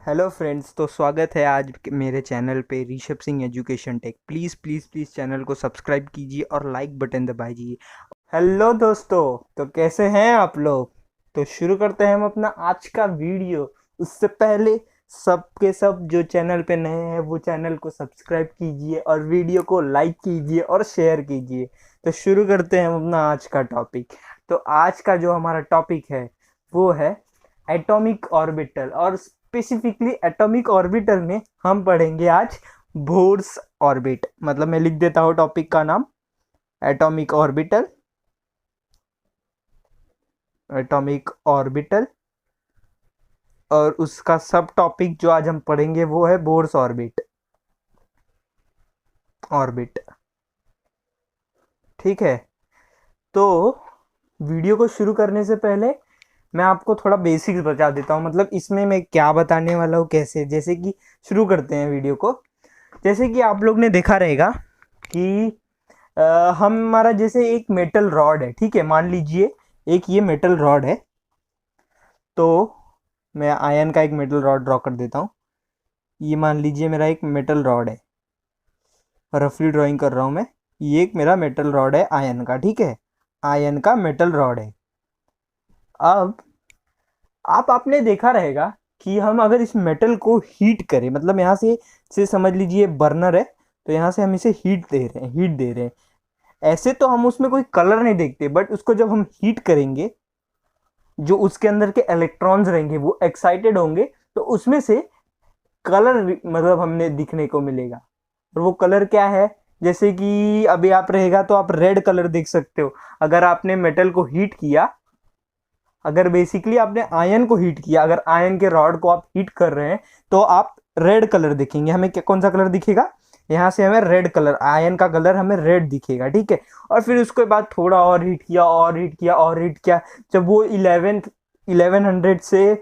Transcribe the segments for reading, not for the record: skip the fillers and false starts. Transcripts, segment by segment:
Hello friends, तो स्वागत है आज मेरे चैनल पे Rishabh Singh education tech. Please please please channel को सब्सक्राइब कीजिए और लाइक बटन दबाइए। हेलो दोस्तों, तो कैसे हैं आप लोग। तो शुरू करते हैं हम अपना आज का वीडियो। उससे पहले सबके सब जो चैनल पे नए हैं वो चैनल को सब्सक्राइब कीजिए और वीडियो को लाइक कीजिए और शेयर कीजिए। तो शुरू करते हैं हम अपना आज का टॉपिक। तो आज का जो हमारा टॉपिक है वो है एटॉमिक ऑर्बिटल, और स्पेसिफिकली एटॉमिक ऑर्बिटल में हम पढ़ेंगे आज बोर्स ऑर्बिट। मतलब मैं लिख देता हूँ टॉपिक का नाम, एटॉमिक ऑर्बिटल। एटॉमिक ऑर्बिटल और उसका सब टॉपिक जो आज हम पढ़ेंगे वो है बोर्स ऑर्बिट। ऑर्बिट, ठीक है। तो वीडियो को शुरू करने से पहले मैं आपको थोड़ा बेसिक्स बता देता हूँ, मतलब इसमें मैं क्या बताने वाला हूँ कैसे। जैसे कि शुरू करते हैं वीडियो को। जैसे कि आप लोग ने देखा रहेगा कि हमारा जैसे एक मेटल रॉड है, ठीक है। मान लीजिए एक ये मेटल रॉड है, तो मैं आयन का एक मेटल रॉड ड्रॉ कर देता हूँ। ये मान लीजिए मेरा एक मेटल रॉड है, रफली ड्राइंग कर रहा हूँ मैं। ये एक मेरा मेटल रॉड है आयन का, ठीक है। आयन का मेटल रॉड है। अब आप आपने देखा रहेगा कि हम अगर इस मेटल को हीट करें, मतलब यहाँ से समझ लीजिए बर्नर है, तो यहाँ से हम इसे हीट दे रहे हैं। ऐसे तो हम उसमें कोई कलर नहीं देखते, बट उसको जब हम हीट करेंगे, जो उसके अंदर के इलेक्ट्रॉन्स रहेंगे वो एक्साइटेड होंगे, तो उसमें से कलर मतलब हमने दिखने को मिलेगा। और वो कलर क्या है, जैसे कि अभी आप रहेगा तो आप रेड कलर देख सकते हो। अगर आपने मेटल को हीट किया, अगर बेसिकली आपने आयन को हीट किया, अगर आयन के रॉड को आप हीट कर रहे हैं तो आप रेड कलर दिखेंगे। हमें कौन सा कलर दिखेगा, यहाँ से हमें रेड कलर, आयन का कलर हमें रेड दिखेगा, ठीक है। और फिर उसके बाद थोड़ा और हीट किया और हीट किया और हीट किया, जब वो 1100 से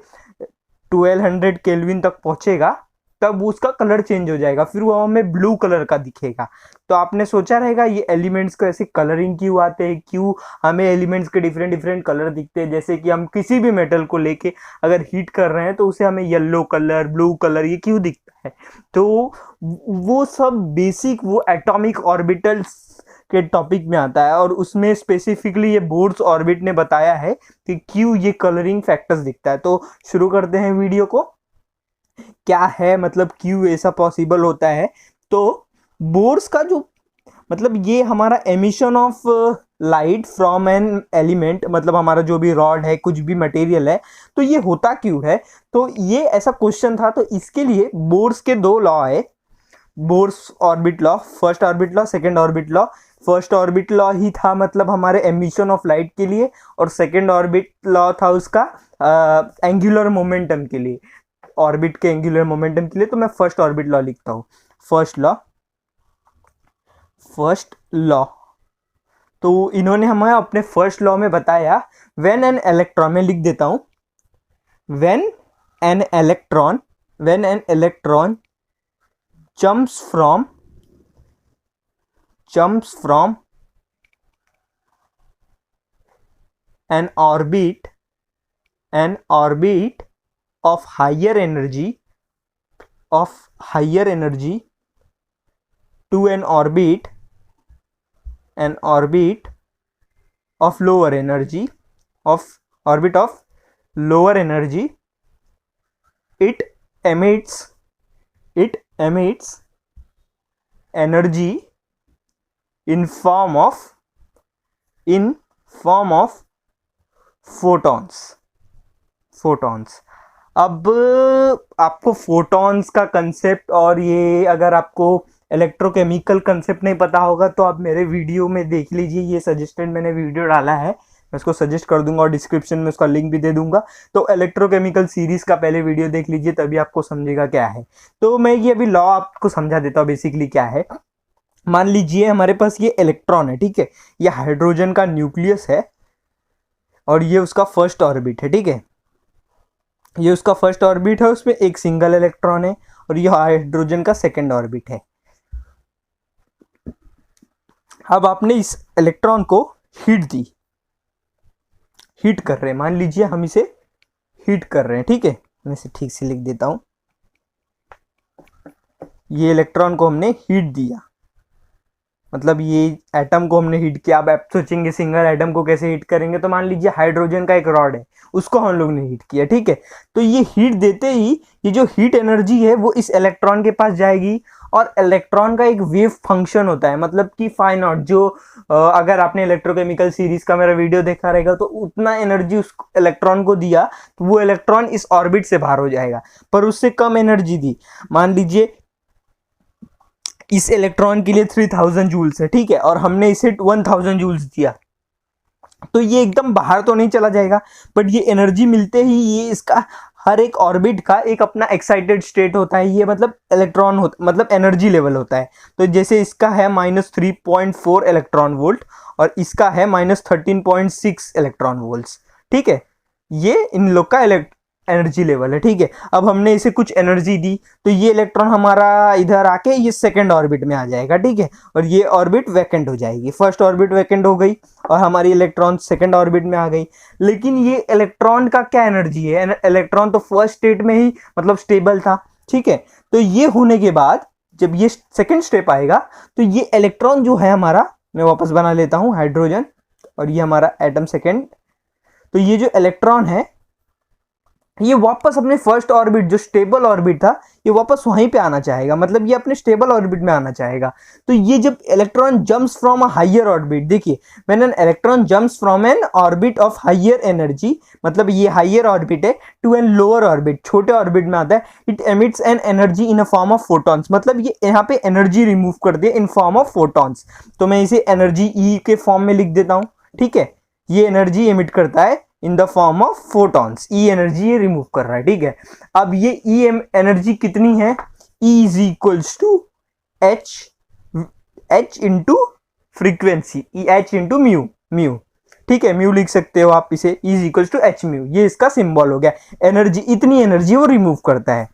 1200 केल्विन तक पहुंचेगा, तब उसका कलर चेंज हो जाएगा, फिर वो हमें ब्लू कलर का दिखेगा। तो आपने सोचा रहेगा ये एलिमेंट्स को ऐसे कलरिंग क्यों आते हैं, क्यों हमें एलिमेंट्स के डिफरेंट डिफरेंट कलर दिखते हैं। जैसे कि हम किसी भी मेटल को लेके अगर हीट कर रहे हैं तो उसे हमें येलो कलर, ब्लू कलर, ये क्यों दिखता है। तो वो सब बेसिक वो एटॉमिक ऑर्बिटल्स के टॉपिक में आता है, और उसमें स्पेसिफिकली ये बोर्स ऑर्बिट ने बताया है कि क्यों ये कलरिंग फैक्टर्स दिखता है। तो शुरू करते हैं वीडियो को। क्या है मतलब क्यों ऐसा पॉसिबल होता है। तो बोर्स का जो मतलब ये हमारा emission of light from an element, मतलब हमारा जो भी रॉड है, कुछ भी मटेरियल है, तो ये होता क्यों है। तो ये ऐसा क्वेश्चन था, तो इसके लिए बोर्स के दो लॉ है। Bohr's orbit law, first orbit law, second orbit law. First orbit law ही था मतलब हमारे एमिशन ऑफ लाइट के लिए, और सेकेंड ऑर्बिट लॉ था उसका एंगुलर मोमेंटम के लिए, ऑर्बिट के एंगुलर मोमेंटम के लिए। तो मैं फर्स्ट ऑर्बिट लॉ लिखता हूँ। First law. तो इन्होंने हमें अपने फर्स्ट लॉ में बताया, व्हेन एन इलेक्ट्रॉन, में लिख देता हूं, when an electron jumps from an orbit of higher energy to an orbit of lower energy, it emits energy in form of photons. अब आपको फोटॉन्स का कंसेप्ट, और ये अगर आपको इलेक्ट्रोकेमिकल कंसेप्ट नहीं पता होगा तो आप मेरे वीडियो में देख लीजिए। ये सजेस्टेड मैंने वीडियो डाला है, मैं उसको सजेस्ट कर दूंगा और डिस्क्रिप्शन में उसका लिंक भी दे दूंगा। तो इलेक्ट्रोकेमिकल सीरीज का पहले वीडियो देख लीजिए, तभी आपको समझेगा क्या है। तो मैं ये अभी लॉ आपको समझा देता हूँ बेसिकली क्या है। मान लीजिए हमारे पास ये इलेक्ट्रॉन है, ठीक है। ये हाइड्रोजन का न्यूक्लियस है और ये उसका फर्स्ट ऑर्बिट है, ठीक है। ये उसका फर्स्ट ऑर्बिट है, उसमें एक सिंगल इलेक्ट्रॉन है, और ये हाइड्रोजन का सेकेंड ऑर्बिट है। अब आपने इस इलेक्ट्रॉन को हीट दी, हीट कर रहे हैं, मान लीजिए हम इसे हीट कर रहे हैं, ठीक है। मैं इसे ठीक से लिख देता हूं, ये इलेक्ट्रॉन को हमने हीट दिया, मतलब ये एटम को हमने हीट किया। अब आप सोचेंगे सिंगल एटम को कैसे हीट करेंगे, तो मान लीजिए हाइड्रोजन का एक रॉड है, उसको हम लोग ने हीट किया, ठीक है। तो ये हीट देते ही ये जो हीट एनर्जी है वो इस इलेक्ट्रॉन के पास जाएगी, और इलेक्ट्रॉन का एक वेव फंक्शन होता है, मतलब कि फाई नॉट, जो अगर आपने इलेक्ट्रोकेमिकल सीरीज का मेरा वीडियो देखा रहेगा तो उतना एनर्जी उस इलेक्ट्रॉन को दिया तो वो इलेक्ट्रॉन इस ऑर्बिट से बाहर हो जाएगा, पर उससे कम एनर्जी दी। मान लीजिए इस इलेक्ट्रॉन के लिए 3000 जूल्स है, ठीक है, और हमने इसे 1000 जूल्स दिया, तो ये एकदम बाहर तो नहीं चला जाएगा, बट ये एनर्जी मिलते ही ये इसका हर एक ऑर्बिट का एक अपना एक्साइटेड स्टेट होता है, ये मतलब इलेक्ट्रॉन होता, मतलब एनर्जी लेवल होता है। तो जैसे इसका है -3.4 इलेक्ट्रॉन वोल्ट और इसका है -13.6 इलेक्ट्रॉन वोल्ट्स, ठीक है, ये इन लोग का एनर्जी लेवल है, ठीक है। अब हमने इसे कुछ एनर्जी दी तो ये इलेक्ट्रॉन हमारा इधर आके ये सेकंड ऑर्बिट में आ जाएगा, ठीक है, और ये ऑर्बिट वैकेंट हो जाएगी। फर्स्ट ऑर्बिट वैकेंट हो गई और हमारी इलेक्ट्रॉन सेकंड ऑर्बिट में आ गई। लेकिन ये इलेक्ट्रॉन का क्या एनर्जी है, इलेक्ट्रॉन तो फर्स्ट स्टेट में ही मतलब स्टेबल था, ठीक है। तो ये होने के बाद जब ये सेकेंड स्टेप आएगा तो ये इलेक्ट्रॉन जो है हमारा, मैं वापस बना लेता हूं हाइड्रोजन, और ये हमारा एटम सेकेंड, तो ये जो इलेक्ट्रॉन है ये वापस अपने फर्स्ट ऑर्बिट जो स्टेबल ऑर्बिट था ये वापस वहीं पे आना चाहेगा, मतलब ये अपने स्टेबल ऑर्बिट में आना चाहेगा। तो ये जब electron jumps from a higher orbit, देखिए when an electron jumps from an orbit of higher energy, मतलब ये हायर ऑर्बिट है, टू एन लोअर ऑर्बिट, छोटे ऑर्बिट में आता है, it emits an energy in a form of photons, मतलब ये यहाँ पे एनर्जी रिमूव कर दिया इन फॉर्म ऑफ फोटॉन्स। तो मैं इसे एनर्जी ई के फॉर्म में लिख देता हूँ, ठीक है, ये एनर्जी एमिट करता है in the form of photons, E energy ये रिमूव कर रहा है, ठीक है। अब ये ई एनर्जी कितनी है, E is equals to H into frequency, H into mu, ठीक है, म्यू लिख सकते हो आप इसे, E is equals to H mu, ये इसका सिंबल हो गया। एनर्जी, इतनी एनर्जी वो रिमूव करता है,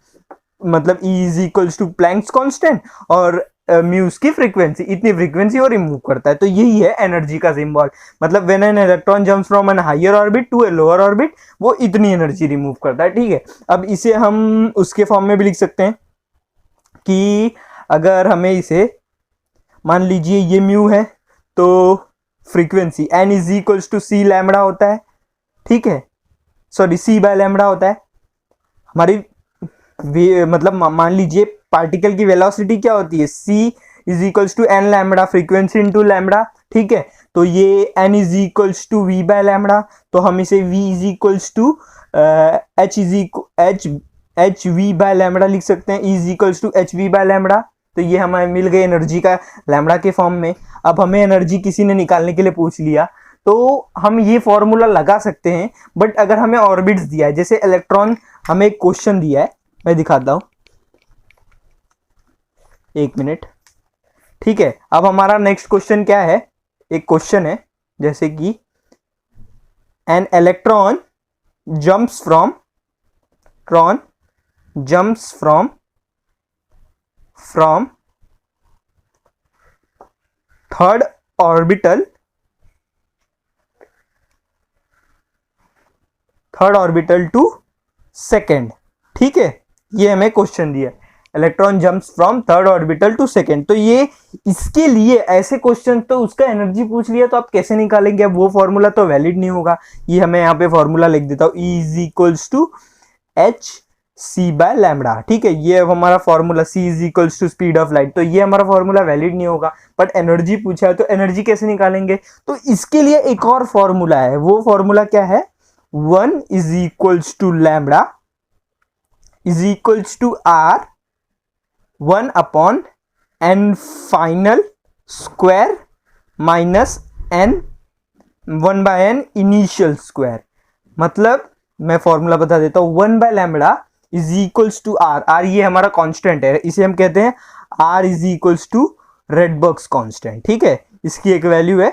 मतलब E is equals to Planck's constant और म्यूज की फ्रीक्वेंसी, इतनी फ्रीक्वेंसी वो रिमूव करता है। तो यही है एनर्जी का सिंबल, मतलब when an electron jumps from an higher orbit to a lower orbit, वो इतनी एनर्जी रिमूव करता है, ठीक है। अब इसे हम उसके फॉर्म में भी लिख सकते हैं कि अगर हमें इसे, मान लीजिए ये म्यू है तो frequency n is equals to C lambda होता है, ठीक है, सॉरी सी बाय लैम्बडा होता है हमारी, मतलब मान लीजिए पार्टिकल की वेलोसिटी क्या होती है, c is equals to N lambda, frequency into lambda, ठीक है। तो ये n is equals to V by lambda, तो हम इसे v is equals to H V by lambda लिख सकते हैं, e is equals to H V by lambda. तो ये हमें मिल गई एनर्जी का लैम्बडा के फॉर्म में। अब हमें एनर्जी किसी ने निकालने के लिए पूछ लिया तो हम ये फॉर्मूला लगा सकते हैं, बट अगर हमें ऑर्बिट्स दिया है, जैसे इलेक्ट्रॉन, हमें एक क्वेश्चन दिया है, मैं दिखाता हूं, एक मिनट, ठीक है। अब हमारा नेक्स्ट क्वेश्चन क्या है, एक क्वेश्चन है जैसे कि an electron jumps from third orbital to second, ठीक है, ये हमें क्वेश्चन दिया, electron jumps from third orbital to second. तो ये इसके लिए ऐसे क्वेश्चन, तो उसका एनर्जी पूछ लिया तो आप कैसे निकालेंगे, अब वो फॉर्मूला तो वैलिड नहीं होगा। ये हमें यहाँ पे फॉर्मूला लिख देता हूँ, E is equals to H C by lambda, ठीक है, ये अब हमारा formula, C is equals to speed of light, तो ये हमारा फॉर्मूला वैलिड नहीं होगा, बट एनर्जी पूछा है तो एनर्जी कैसे निकालेंगे, तो इसके लिए एक और फॉर्मूला है, वो फॉर्मूला क्या है, 1 is equals to lambda is equals to R 1 upon n final square minus n 1 by n initial square. मतलब मैं फॉर्मूला बता देता हूं, 1 by lambda is equals to R ये हमारा कांस्टेंट है, इसे हम कहते हैं R is equals to Rydberg's constant, ठीक है, इसकी एक वैल्यू है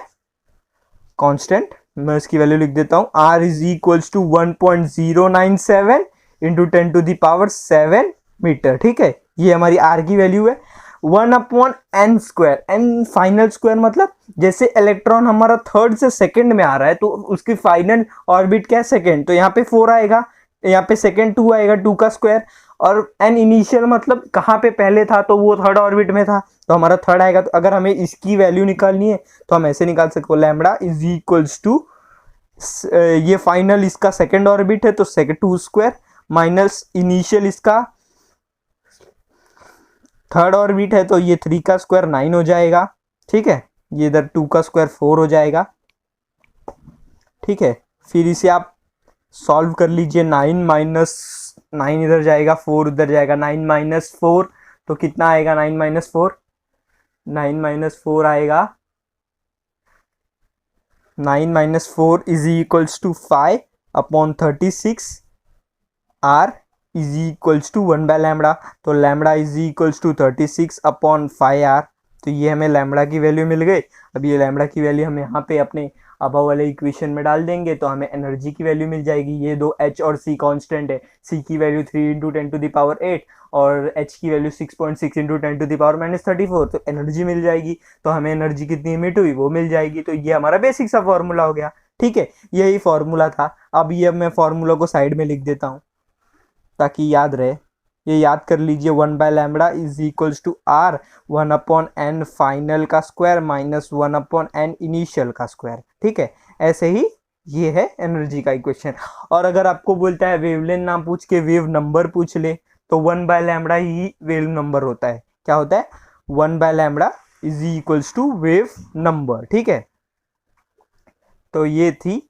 कांस्टेंट, मैं इसकी वैल्यू लिख देता हूं, R is equals to 1.097 into 10 to the power 7 metre, ठीक है, ये हमारी R की वैल्यू है। 1 upon n square, n final square, मतलब जैसे इलेक्ट्रॉन हमारा थर्ड से सेकंड में आ रहा है तो उसकी फाइनल ऑर्बिट क्या है, सेकंड, तो यहाँ पे 4 आएगा, यहाँ पे सेकंड 2 आएगा, 2 का स्क्वायर, और एन इनिशियल मतलब कहाँ पे पहले था, तो वो थर्ड ऑर्बिट में था, तो हमारा थर्ड आएगा। तो अगर हमें इसकी वैल्यू निकालनी है तो हम ऐसे निकाल सकते हो, लैम्बडा इज इक्वल्स टू, ये फाइनल इसका सेकेंड ऑर्बिट है तो सेकेंड 2 स्क्वायर माइनस इनिशियल इसका थर्ड ऑर्बिट है तो ये 3 का स्क्वायर 9 हो जाएगा, ठीक है। ये इधर 2 का स्क्वायर 4 हो जाएगा, ठीक है। फिर इसे आप सॉल्व कर लीजिए, 9 माइनस 9 इधर जाएगा, 4 उधर जाएगा, 9 माइनस 4 तो कितना आएगा, 9 माइनस 4, 9 माइनस 4 आएगा, 9 minus 4 is equals to 5 upon 36, R is equals to 1 by lambda, तो lambda is equals to 36 upon 5 R. तो ये हमें लैम्बडा की वैल्यू मिल गई। अब ये लैम्बडा की वैल्यू हम यहाँ पे अपने अबव वाले इक्वेशन में डाल देंगे तो हमें एनर्जी की वैल्यू मिल जाएगी। ये दो एच और सी कांस्टेंट है, सी की value 3 into 10 to the power 8 और एच की value 6.6 into 10 to the power minus 34, तो एनर्जी मिल जाएगी। तो हमें एनर्जी कितनी इमिट हुई वो मिल जाएगी। तो ये हमारा बेसिक सा फॉर्मूला हो गया, ठीक है। यही फॉर्मूला था। अब ये मैं फॉर्मूला को साइड में लिख देता हूँ ताकि याद रहे। ये याद कर लीजिए, 1 by lambda is equals to R 1 upon n final का square minus 1 upon n initial का स्क्वायर, ठीक है। ऐसे ही ये है एनर्जी का इक्वेशन। और अगर आपको बोलता है वेवलेंथ ना पूछ के वेव नंबर पूछ ले तो 1 बाय लैम्बडा ही वेव नंबर होता है। क्या होता है, 1 by lambda is equals to wave number, ठीक है। तो ये थी,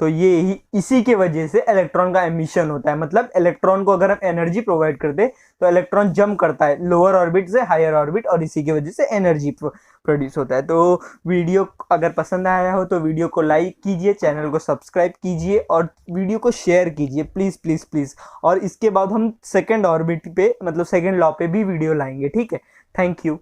तो ये ही इसी के वजह से इलेक्ट्रॉन का एमिशन होता है। मतलब इलेक्ट्रॉन को अगर हम एनर्जी प्रोवाइड करते तो इलेक्ट्रॉन जंप करता है लोअर ऑर्बिट से हायर ऑर्बिट और इसी की वजह से एनर्जी प्रोड्यूस होता है। तो वीडियो अगर पसंद आया हो तो वीडियो को लाइक कीजिए, चैनल को सब्सक्राइब कीजिए और वीडियो को शेयर कीजिए प्लीज़ प्लीज़ प्लीज़। और इसके बाद हम सेकेंड ऑर्बिट पे मतलब सेकेंड लॉ पे भी वीडियो लाएंगे, ठीक है। Thank you.